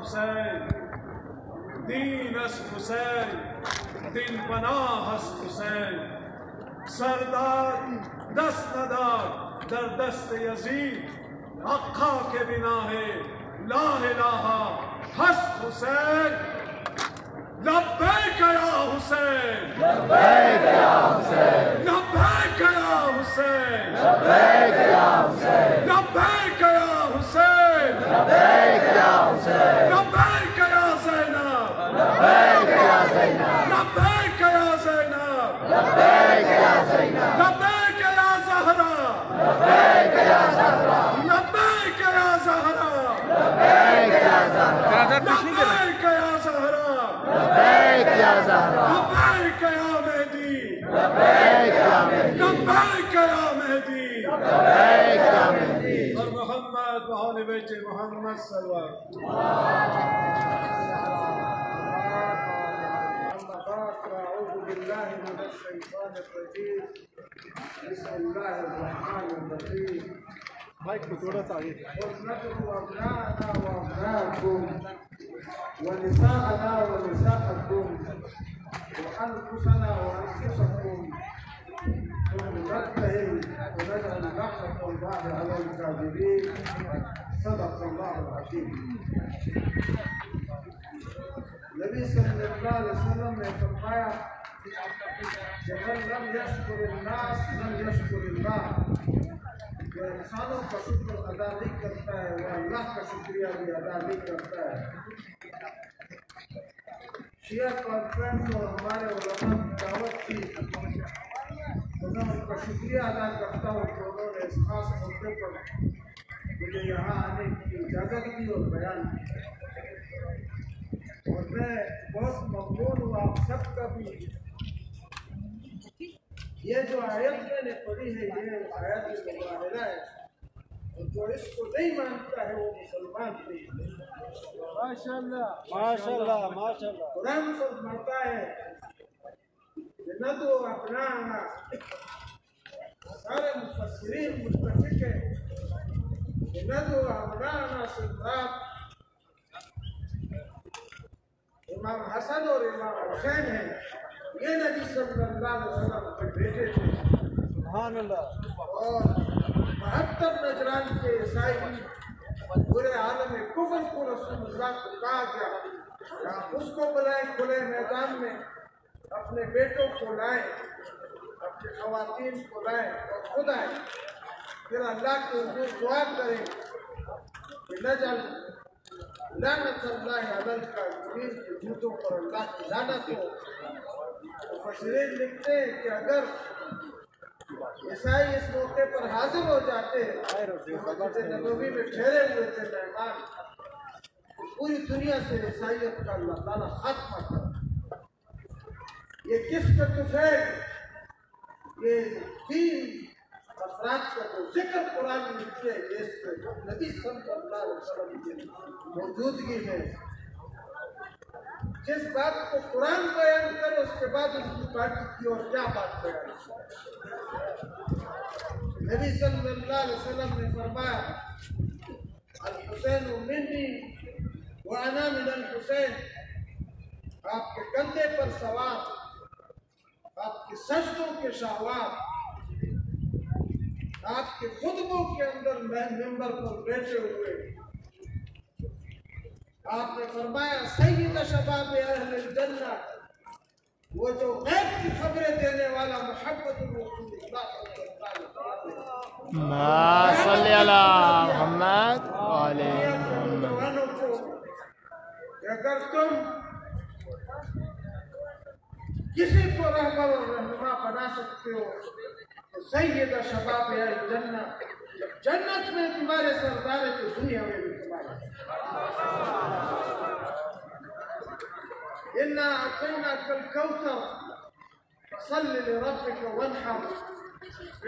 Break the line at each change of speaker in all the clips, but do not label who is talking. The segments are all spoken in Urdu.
حسین، دین است حسین، دین پناہ است حسین. سردار دست نداد در دست یزید، حقا کے بنا ہے لا الہ ہست حسین. لبیک یا حسین،
لبیک یا حسین،
لبیک یا حسین،
لبیک یا حسین،
لبیک یا حسین،
لبیک یا حسین،
لبیک یا زینب،
لبیک یا زینب،
لبیک یا زینب،
لبیک یا زینب،
لبیک یا زہرا،
لبیک یا زہرا،
لبیک یا زہرا،
لبیک یا زہرا،
لبیک یا زہرا،
لبیک یا زہرا،
لبیک یا مہدی،
لبیک یا مہدی،
لبیک یا مہدی.
لبیک یا مہدی.
اور محمد و آل بیت محمد صلی اللہ علیہ وسلم. أعوذ بالله من الشيطان الرجيم. بسم الله الرحمن الرحيم. ولندعو أبناءنا وأبناءكم ونساءنا ونساءكم وأنفسنا وأنفسكم ونبتهل ونجعل لعنة الله على الكاذبين. صدق الله العظيم. نبی صلی اللہ علیہ وسلم نے فرمایا کہ من لم یشکر الناس لم یشکر اللہ. جو انسانوں کا شکر ادا نہیں کرتا ہے وہ اللہ کا شکریہ بھی ادا نہیں کرتا ہے. شیعہ کانفرنس اور ہمارے علماء کی دعوت تھی تو میں ان کا شکریہ ادا کرتا ہوں کہ انہوں نے اس خاص موقع پر مجھے یہاں آنے کی اجازت دی اور بیان کی. اور میں بہت ممنون ہوں آپ سب کا بھی. یہ جو آیت میں نے پڑھی ہے یہ آیت مبارکہ ہے اور جو اس کو نہیں مانتا ہے وہ مسلمان نہیں ہے.
ماشاءاللہ ماشاءاللہ.
قرآن فرماتا ہے کہ ندعو ابناءنا، سارے مفسرین متفق ہیں کہ ندعو ابناءنا سے مراد امام حسن اور امام حسین ہیں. یہ نبی صلی اللہ علیہ وسلم کے بیٹے تھے.
سبحان اللہ.
اور 72 نجران کے عیسائی پورے عالم کفر کو رسول اللہ کو کہا گیا کہ آپ اس کو بلائیں کھلے میدان میں، اپنے بیٹوں کو لائیں، اپنی خواتین کو لائیں اور خود آئیں، پھر اللہ کے حضور دعا کریں کہ نجعل لعنت اللہ علی الکاذبین، کے جھوٹوں پر اللہ کی لعنت ہو. مفسرین لکھتے ہیں کہ اگر عیسائی اس موقع پر حاضر ہو جاتے مسجد نبوی میں ٹھہرے ہوئے تھے مہمان، پوری دنیا سے عیسائیت کا اللہ تعالیٰ خاتمہ کرتا. یہ کس کا تفیل، یہ 3 افراد کا جو ذکر قرآن میں لکھتے ہیں یہ اس پہ نبی صلی اللہ علیہ وسلم کی موجودگی ہے. جس بات کو قرآن بیان کرے اس کے بعد ان کی پارٹی کی اور کیا بات بیان کرے. نبی صلی اللہ علیہ وسلم نے فرمایا الحسین منی وانا من الحسین. آپ کے کندھے پر سوار، آپ کے سجدوں کے شہوات، آپ کے خطبوں کے اندر ممبر پر بیٹھے ہوئے آپ نے فرمایا سید شباب اہل الجنہ، وہ جو غیب کی خبریں دینے والا محمد رسول اللہ صلی اللہ علیہ وسلم.
صلی علی محمد علیہ محمد.
کہ اگر تم کسی کو رہبر اور رہنما بنا سکتے ہو تو سید شباب اہل جنہ، جنت میں تمہارے سردار ہے تو دنیا میں بھی تمہارے. انا اعطیناک الکوثر فصل لربک وانحر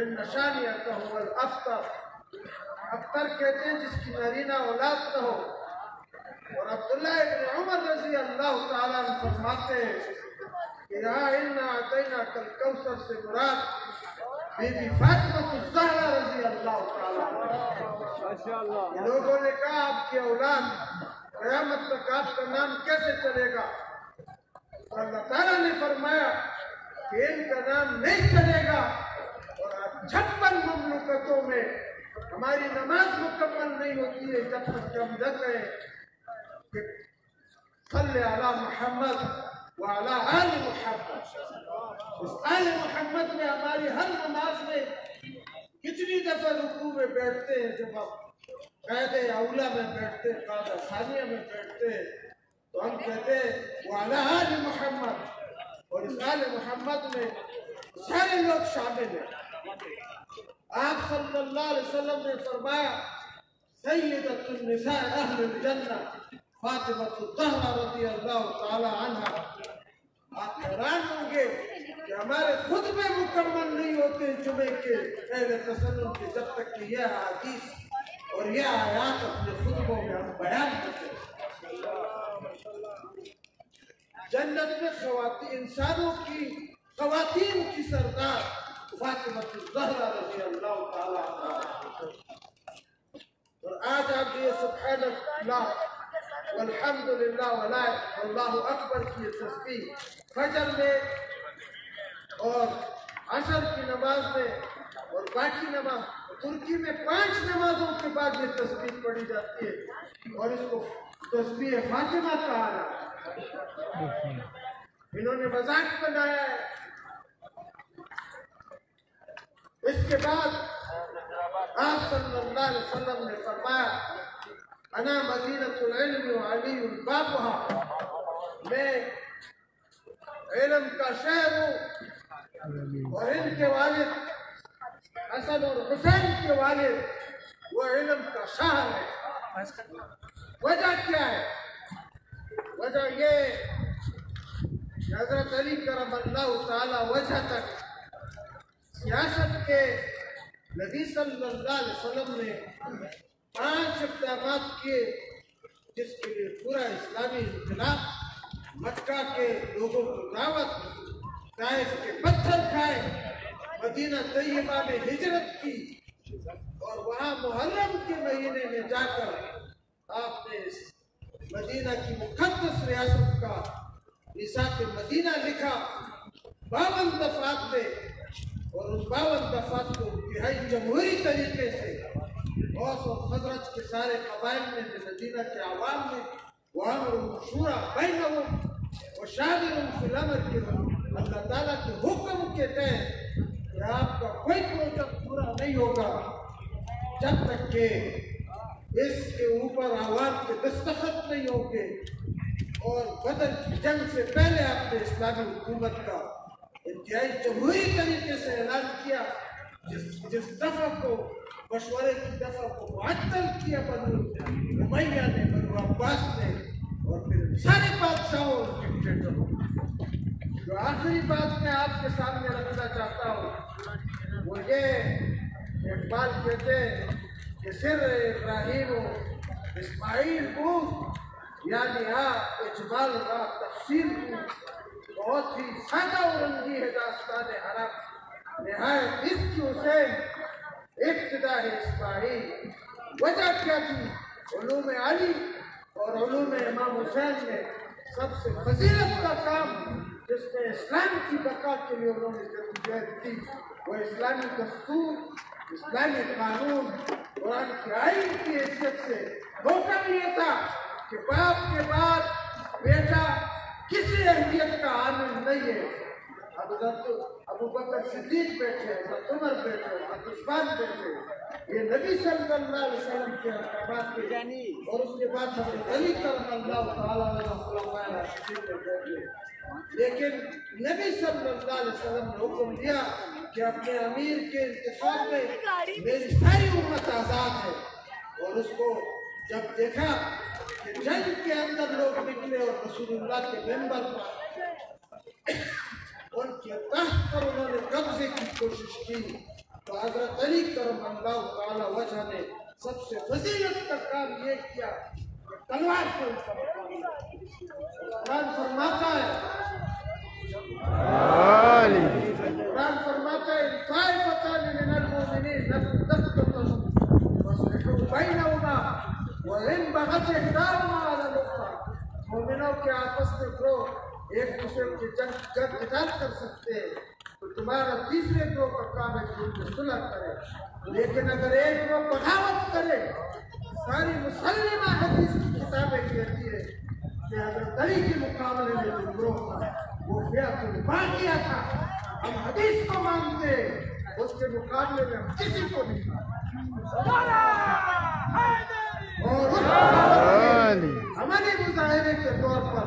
ان شانئک هو الابتر. ابتر کہتے ہیں جس کی نارینہ اولاد نہ ہو. اور عبداللہ ابن عمر رضی اللہ تعالیٰ عنہ فرماتے ہیں کہ یہاں انا اعطیناک الکوثر سے مراد بی بی فاطمہ الزہرا رضی اللہ تعالیٰ عنہ. لوگوں نے کہا آپ کی اولاد قیامت تک آپ کا نام کیسے چلے گا؟ تو اللہ تعالیٰ نے فرمایا کہ ان کا نام نہیں چلے گا، اور 56 مملکتوں میں ہماری نماز مکمل نہیں ہوتی ہے جب تک کہ ہم نہ کہیں کہ صلی علی محمد وعلی آل محمد۔ اس آل محمد میں ہماری ہر نماز میں کتنی دفعہ رکوع میں بیٹھتے ہیں؟ جب ہم قاعدہ اولا میں بیٹھتے ہیں، قاعدہ ثانیہ میں بیٹھتے ہیں، تو ہم کہتے ہیں وعلی آل محمد، اور اس آل محمد میں سارے لوگ شامل ہیں۔ آپ صلی اللہ علیہ وسلم نے فرمایا سیدۃ النساء اہل الجنہ فاطمہ الزہرا رضی اللہ تعالی عنہا۔ آپ حیران ہوں گے کہ ہمارے خطبے مکمل نہیں ہوتے جمعے کے پہلے تسنن کے جب تک کہ یہ حدیث اور یہ آیات اپنے خطبوں میں ہم بیان کرتے ہیں۔ جنت میں انسانوں کی خواتین کی سردار فاطمہ الزہرا رضی اللہ تعالی عنہا۔ اور آج آپ یہ سبحان اللہ والحمدللہ واللہ اکبر کی تسبیح فجر میں اور عصر کی نماز میں اور باقی نماز، ترکی میں 5 نمازوں کے بعد یہ تسبیح پڑھی جاتی ہے اور اس کو تسبیح فاطمہ کہا جاتا ہے۔ انہوں نے مذاق بنایا ہے۔ اس کے بعد آپ صلی اللہ علیہ وسلم نے فرمایا انا مدینۃ العلم وعلی بابها، میں علم کا شہر ہوں، اور ان کے والد حسن اور حسین کے والد وہ علم کا شہر ہے۔ وجہ کیا ہے؟ وجہ یہ کہ حضرت علی کرم اللہ تعالی وجہ تک سیاست کے نبی صلی اللہ علیہ وسلم نے 5 اقدامات کیے، جس کے لیے پورا اسلامی انقلاب، مکہ کے لوگوں کو دعوت، طائف کے پتھر کھائے، مدینہ طیبہ میں ہجرت کی، اور وہاں محرم کے مہینے میں جا کر آپ نے مدینہ کی مقدس ریاست کا میثاق مدینہ لکھا 52 دفعات میں، اور ان 52 دفعات کو انتہائی جمہوری طریقے سے اوس اور خزرج کے سارے قبائل میں جو مدینہ کے عوام میں وَأَمْرُهُمْ شُورَىٰ بَيْنَهُمْ وَشَاوِرْهُمْ فِي الْأَمْرِ کے اللہ تعالیٰ کے حکم کے تحت کہ آپ کا کوئی پروجیکٹ پورا نہیں ہوگا جب تک کہ اس کے اوپر عوام کے دستخط نہیں ہوں گے، اور بدر کی جنگ سے پہلے آپ نے اسلامی حکومت کا انتہائی جمہوری طریقے سے اعلان کیا، جس دفعہ کو مشورے کی دفعہ کو معطل کیا بنو امیہ نے، بنو عباس نے، اور پھر سارے بادشاہوں اور ڈکٹیٹروں۔ جو آخری بات میں آپ کے سامنے رکھنا چاہتا ہوں وہ یہ، اقبال کہتے ہیں کہ سر ابراہیم و اسماعیل بود، یعنی اجمال را تفصیل کو بہت ہی سادہ و رنگی ہے داستان حرم، نہایت اس کی حسین ابتدا ہے اسماعیل۔ وجہ کیا تھی؟ علوم علی اور علوم امام حسین میں سب سے فضیلت کا کام جس میں اسلام کی بقا کے لیے انہوں نے جدوجہد کی وہ اسلامی دستور، اسلامی قانون، قرآن کی آئین کی حیثیت سے حکم یہ تھا کہ باپ کے بعد بیٹا کسی اہمیت کا عامل نہیں ہے۔ ابو بکر صدیق بیٹھے، حضرت عمر بیٹھے، حضرت عثمان بیٹھے، یہ نبی صلی اللہ علیہ وسلم کے احکامات کے، اور اس کے بعد حضرت علی کرم اللہ تعالیٰ عنہ بیٹھے۔ لیکن نبی صلی اللہ علیہ وسلم نے حکم دیا کہ اپنے امیر کے انتخاب میں میری ساری امت آزاد ہے، اور اس کو جب دیکھا کہ جنگ کے اندر لوگ نکلے اور رسول اللہ کے ممبر پر ان کے تخت پر انہوں نے قبضے کی کوشش کی، تو حضرت علی کرم اللہ تعالی وجہ نے سب سے فضیلت کا کام یہ کیا کہ تلوار سے ان کا مقابلہ۔ قرآن فرماتا ہے قرآن فرماتا ہے طائفتان من المؤمنین لم تقتتلوا فاصلحوا بینہما وَإِنْ بَغَتْ إِحْدَاهُمَا عَلَى الْأُخْرَى مومنوں کے آپس میں گروہ ایک دوسرے کی جد قتال کر سکتے ہیں تو تمہارا تیسرے گروہ کا کام ہے کہ ان کو صلح کرے. لیکن اگر ایک گروہ بغاوت کرے، ساری مسلمہ حدیث کی کتابیں کہتی ہے کہ حضرت علی کے مقابلے میں جو گروہ تھا وہ فئۃ باغیہ تھا. ہم حدیث کو مانتے ہیں، اس کے مقابلے میں ہم کسی کو نہیں مانتے. اور اس عملی مظاہرے کے طور پر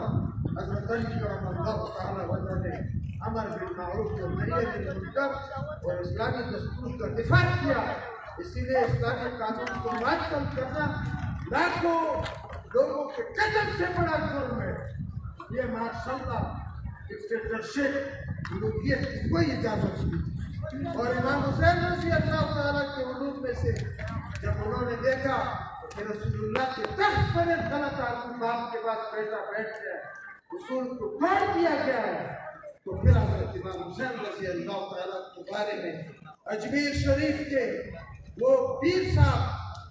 حضرت علی کرم اللہ تعالی وجہ نے امر بالمعروف و نہی عن المنکر اور اسلامی دستور کا دفاع کیا. اسی لیے اسلامی قانون کو معطل کرنا لاکھوں لوگوں کے قتل سے بڑا جرم ہے. یہ ماشاءاللہ ڈکٹیٹرشپ ملوکیت کی کوئی اجازت نہیں. اور امام حسین رضی اللہ تعالیٰ کے علوم میں سے جب انہوں نے دیکھا کہ رسول اللہ کے تخت پر ایک غلط آدمی باپ کے بعد بیٹا بیٹھ گیا، اصول کو توڑ دیا گیا ہے، تو پھر حضرت امام حسین رضی اللہ تعالیٰ کے بارے میں اجمیر شریف کے وہ پیر صاحب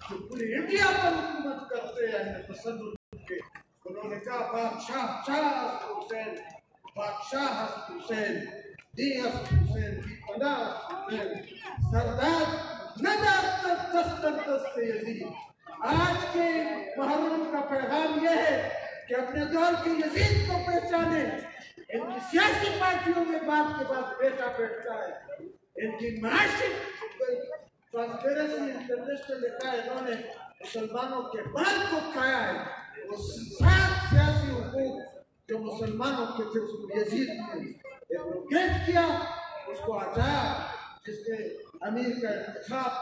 جو پوری انڈیا پر حکومت کرتے ہیں تسلط کے، انہوں نے کہا بادشاہ شاہ حسن حسین، بادشاہ حسن حسین، دی حسن حسین، دی پناہ حسن حسین، سردار ندر دست یزید. آج کے محرم کا پیغام یہ ہے کہ اپنے دور کے یزید کو پہچانے. ان کی سیاسی پارٹیوں میں باپ کے بعد بیٹا بیٹھتا ہے. ان کی معاشی ٹرانسپیرنسی انٹرنیشنل لکھا ہے انہوں نے مسلمانوں کے بال کو کھایا ہے. وہ 7 سیاسی حقوق جو مسلمانوں کے تھے اس کو یزید نے ایبروگیٹ کیا، اس کو ہٹایا، جس کے امیر کا انتخاب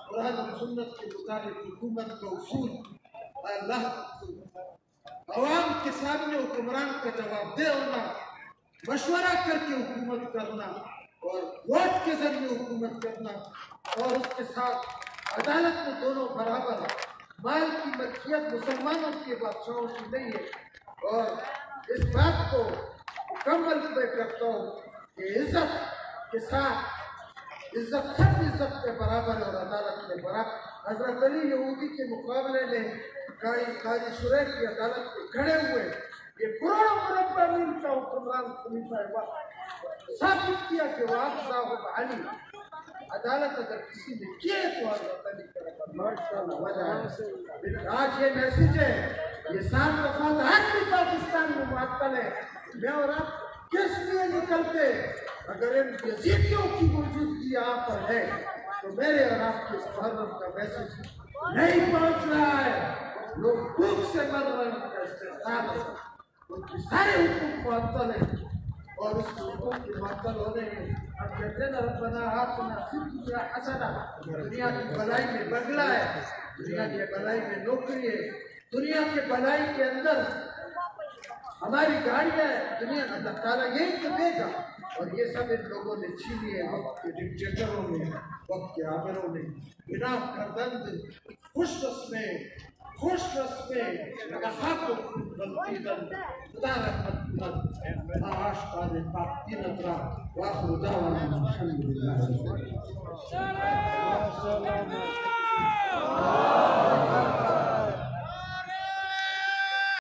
قرآن و سنت کے مطابق حکومت کا اصول، اللہ عوام کے سامنے حکمران کا جواب دہ ہونا، مشورہ کر کے حکومت کرنا اور ووٹ کے ذریعے حکومت کرنا، اور اس کے ساتھ عدالت میں دونوں برابر. مال کی ملکیت مسلمانوں کے بادشاہوں کی نہیں ہے. اور اس بات کو مکمل میں کرتا ہوں کہ عزت کے ساتھ عزت سب عزت کے برابر ہے اور عدالت کے برابر. حضرت علی یہودی کے مقابلے میں قاضی شریح کی عدالت میں کھڑے ہوئے، یہ کروڑوں مربع میل کا حکمران خلیفہ وقت ثابت کیا کہ وہ افضل علی. عدالت اگر کسی نے کیے تو حضرت علی کا وجہ ہے. آج یہ میسج ہے، یہ 7 دفعہ ہر بھی پاکستان میں معطل ہے. میں اور آپ کس لیے نکلتے؟ اگر ان یزیدیوں کی موجودگی یہاں پر ہے تو میرے اور آپ کے اس محرم کا میسج نہیں پہنچ رہا ہے. لوگ بھوک سے مر رہے ہیں، ان کا استحصال ہے، ان کی سارے حقوق معطل ہیں. اور اس حقوق کے معطل ہونے میں ہم کہتے ہیں ربنا آتنا فی الدنیا حسنہ، دنیا کی بھلائی میں بنگلہ ہے، دنیا کی بھلائی میں نوکری ہے، دنیا کے بھلائی کے اندر ہماری گاڑیاں ہے. دنیا اللہ تعالیٰ یہی تو دے گا. اور یہ سب ان لوگوں نے چھین لیے وقت کے ڈکٹیٹروں نے، وقت کے عامروں نے. بنا کردند خوش رسمیں تحقق غلطیدن خدا رحمت کند آشقان پاک دینت را وآخر دعوانا الحمدللہ.